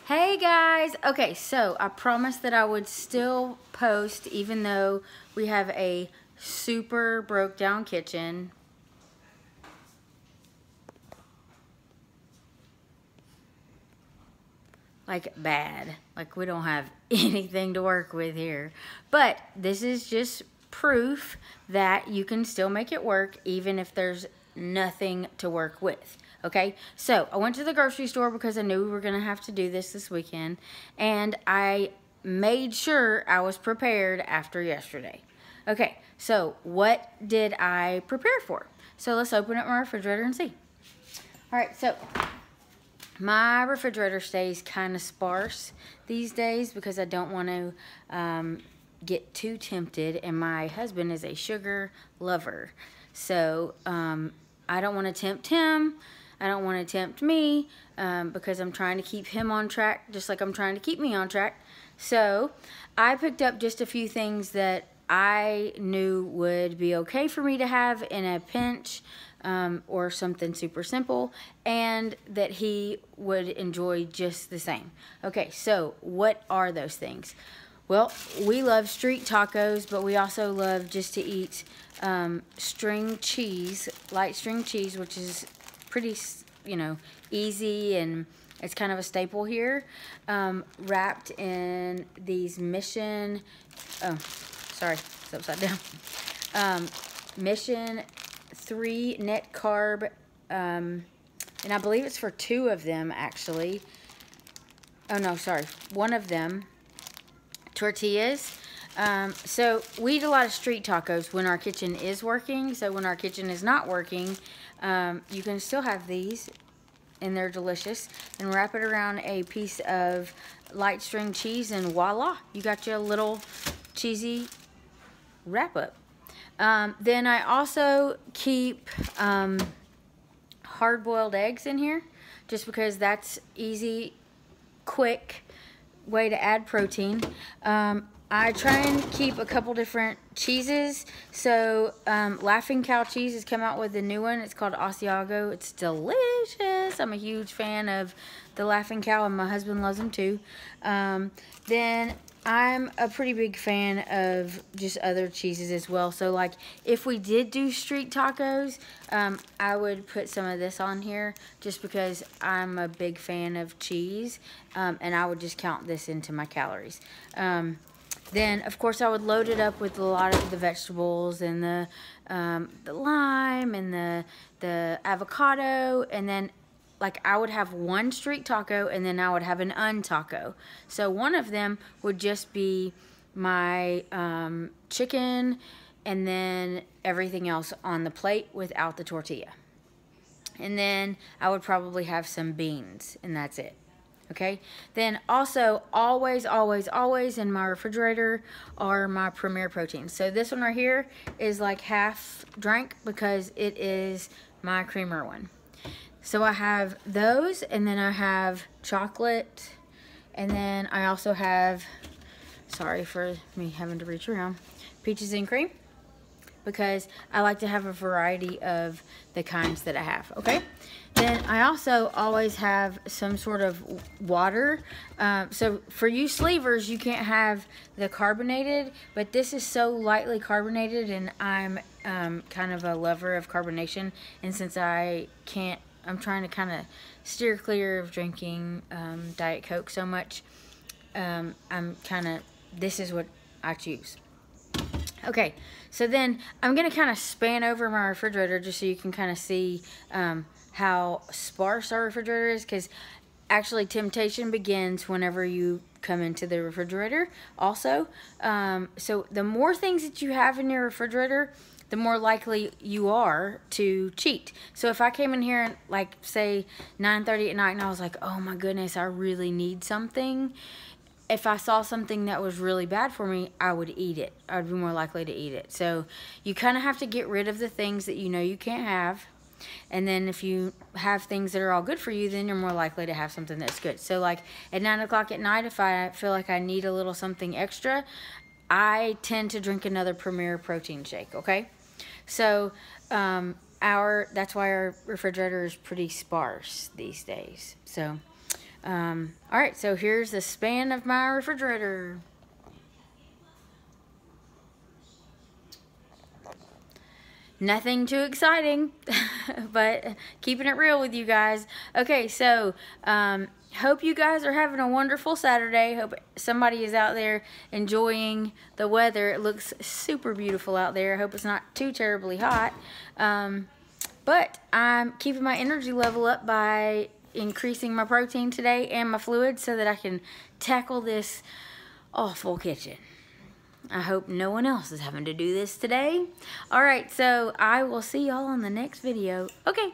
Hey guys! Okay, so I promised that I would still post even though we have a super broke down kitchen. Like bad. Like we don't have anything to work with here. But this is just proof that you can still make it work even if there's nothing to work with. Okay, so I went to the grocery store because I knew we were going to have to do this weekend, and I made sure I was prepared after yesterday. Okay, so what did I prepare for? So let's open up my refrigerator and see. Alright, so my refrigerator stays kind of sparse these days because I don't want to get too tempted, and my husband is a sugar lover. So I don't want to tempt him. I don't want to tempt me because I'm trying to keep him on track just like I'm trying to keep me on track. So I picked up just a few things that I knew would be okay for me to have in a pinch, or something super simple, and that he would enjoy just the same. Okay, so what are those things? Well, we love street tacos, but we also love just to eat string cheese, light string cheese, which is pretty, easy, and it's kind of a staple here. Wrapped in these Mission, it's upside down. Mission 3 net carb, and I believe it's for 2 of them actually. Oh no, sorry, 1 of them. Tortillas. So we eat a lot of street tacos when our kitchen is working. So when our kitchen is not working, you can still have these, and they're delicious. And wrap it around a piece of light string cheese, and voila, you got your little cheesy wrap up. Then I also keep hard-boiled eggs in here, just because that's easy, quick way to add protein. I try and keep a couple different cheeses. So Laughing Cow cheese has come out with a new one. It's called Asiago. It's delicious. I'm a huge fan of the Laughing Cow, and my husband loves them too. Then I'm a pretty big fan of just other cheeses as well. So like if we did do street tacos, I would put some of this on here just because I'm a big fan of cheese, and I would just count this into my calories. Then of course I would load it up with a lot of the vegetables and the lime and the avocado, and then like I would have one street taco, and then I would have an untaco. So one of them would just be my chicken, and then everything else on the plate without the tortilla. And then I would probably have some beans, and that's it. Okay, then also always in my refrigerator are my Premier proteins. So this one right here is like half drank because it is my creamer one. So I have those, and then I have chocolate, and then I also have, sorry for me having to reach around, peaches and cream, because I like to have a variety of the kinds that I have, okay? Then I also always have some sort of water. So for you sleevers, you can't have the carbonated, but this is so lightly carbonated, and I'm kind of a lover of carbonation, and since I'm trying to kind of steer clear of drinking Diet Coke so much, this is what I choose. Okay, so then I'm going to kind of span over my refrigerator just so you can kind of see how sparse our refrigerator is, because actually temptation begins whenever you come into the refrigerator also. So the more things that you have in your refrigerator, the more likely you are to cheat. So if I came in here and like say 9:30 at night and I was like, oh my goodness, I really need something, if I saw something that was really bad for me, I would eat it. I would be more likely to eat it. So you kind of have to get rid of the things that you know you can't have. And then if you have things that are all good for you, then you're more likely to have something that's good. So like at 9 o'clock at night, if I feel like I need a little something extra, I tend to drink another Premier protein shake, okay? So that's why our refrigerator is pretty sparse these days. So Alright, so here's the span of my refrigerator. Nothing too exciting, but keeping it real with you guys. Okay, so hope you guys are having a wonderful Saturday. Hope somebody is out there enjoying the weather. It looks super beautiful out there. I hope it's not too terribly hot. But I'm keeping my energy level up by increasing my protein today and my fluids so that I can tackle this awful kitchen. I hope no one else is having to do this today. Alright, so I will see y'all on the next video. Okay.